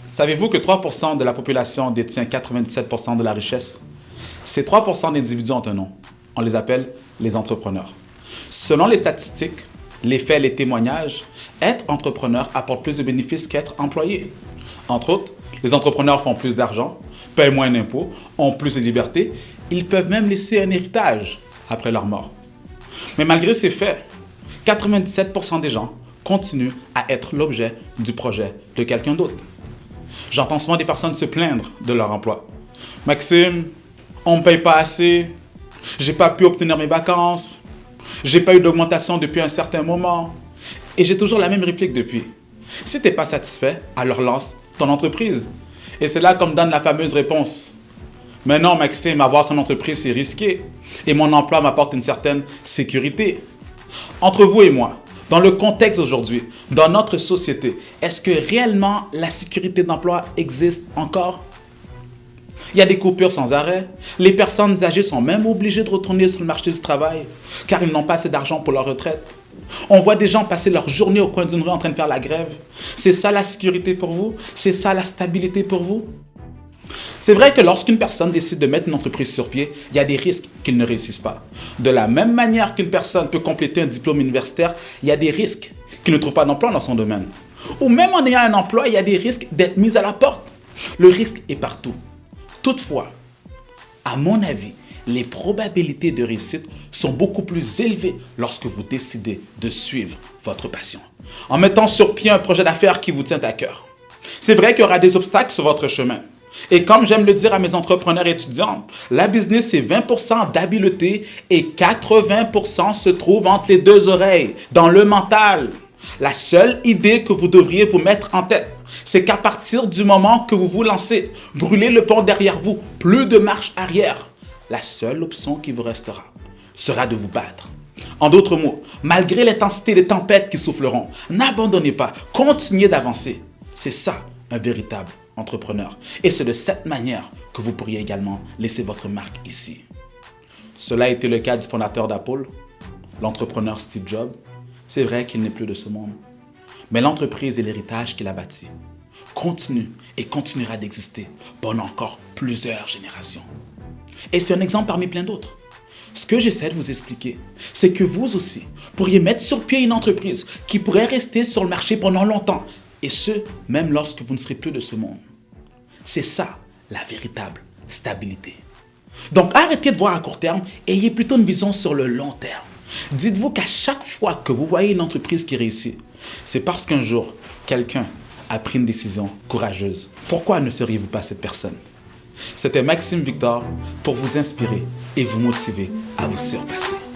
Savez-vous que 3% de la population détient 97% de la richesse? Ces 3% d'individus ont un nom. On les appelle les entrepreneurs. Selon les statistiques, les faits et les témoignages, être entrepreneur apporte plus de bénéfices qu'être employé. Entre autres, les entrepreneurs font plus d'argent, paient moins d'impôts, ont plus de liberté, ils peuvent même laisser un héritage après leur mort. Mais malgré ces faits, 97% des gens continuent à être l'objet du projet de quelqu'un d'autre. J'entends souvent des personnes se plaindre de leur emploi. « Maxime, on ne me paye pas assez, j'ai pas pu obtenir mes vacances, j'ai pas eu d'augmentation depuis un certain moment. » Et j'ai toujours la même réplique depuis. Si tu n'es pas satisfait, alors lance ton entreprise. Et c'est là qu'on me donne la fameuse réponse. Mais non, Maxime, avoir son entreprise, c'est risqué. Et mon emploi m'apporte une certaine sécurité. Entre vous et moi, dans le contexte d'aujourd'hui, dans notre société, est-ce que réellement la sécurité d'emploi existe encore? Il y a des coupures sans arrêt. Les personnes âgées sont même obligées de retourner sur le marché du travail car ils n'ont pas assez d'argent pour leur retraite. On voit des gens passer leur journée au coin d'une rue en train de faire la grève. C'est ça la sécurité pour vous? C'est ça la stabilité pour vous? C'est vrai que lorsqu'une personne décide de mettre une entreprise sur pied, il y a des risques qu'ils ne réussissent pas. De la même manière qu'une personne peut compléter un diplôme universitaire, il y a des risques qu'il ne trouve pas d'emploi dans son domaine. Ou même en ayant un emploi, il y a des risques d'être mis à la porte. Le risque est partout. Toutefois, à mon avis, les probabilités de réussite sont beaucoup plus élevées lorsque vous décidez de suivre votre passion, en mettant sur pied un projet d'affaires qui vous tient à cœur. C'est vrai qu'il y aura des obstacles sur votre chemin. Et comme j'aime le dire à mes entrepreneurs étudiants, la business c'est 20% d'habileté et 80% se trouve entre les deux oreilles, dans le mental. La seule idée que vous devriez vous mettre en tête, c'est qu'à partir du moment que vous vous lancez, brûlez le pont derrière vous, plus de marche arrière. La seule option qui vous restera sera de vous battre. En d'autres mots, malgré l'intensité des tempêtes qui souffleront, n'abandonnez pas, continuez d'avancer. C'est ça, un véritable entrepreneur. Et c'est de cette manière que vous pourriez également laisser votre marque ici. Cela a été le cas du fondateur d'Apple, l'entrepreneur Steve Jobs. C'est vrai qu'il n'est plus de ce monde. Mais l'entreprise et l'héritage qu'il a bâti continue et continuera d'exister pendant encore plusieurs générations. Et c'est un exemple parmi plein d'autres. Ce que j'essaie de vous expliquer, c'est que vous aussi pourriez mettre sur pied une entreprise qui pourrait rester sur le marché pendant longtemps, et ce, même lorsque vous ne serez plus de ce monde. C'est ça, la véritable stabilité. Donc arrêtez de voir à court terme, ayez plutôt une vision sur le long terme. Dites-vous qu'à chaque fois que vous voyez une entreprise qui réussit, c'est parce qu'un jour, quelqu'un a pris une décision courageuse. Pourquoi ne seriez-vous pas cette personne? C'était Maxime Victor pour vous inspirer et vous motiver à vous surpasser.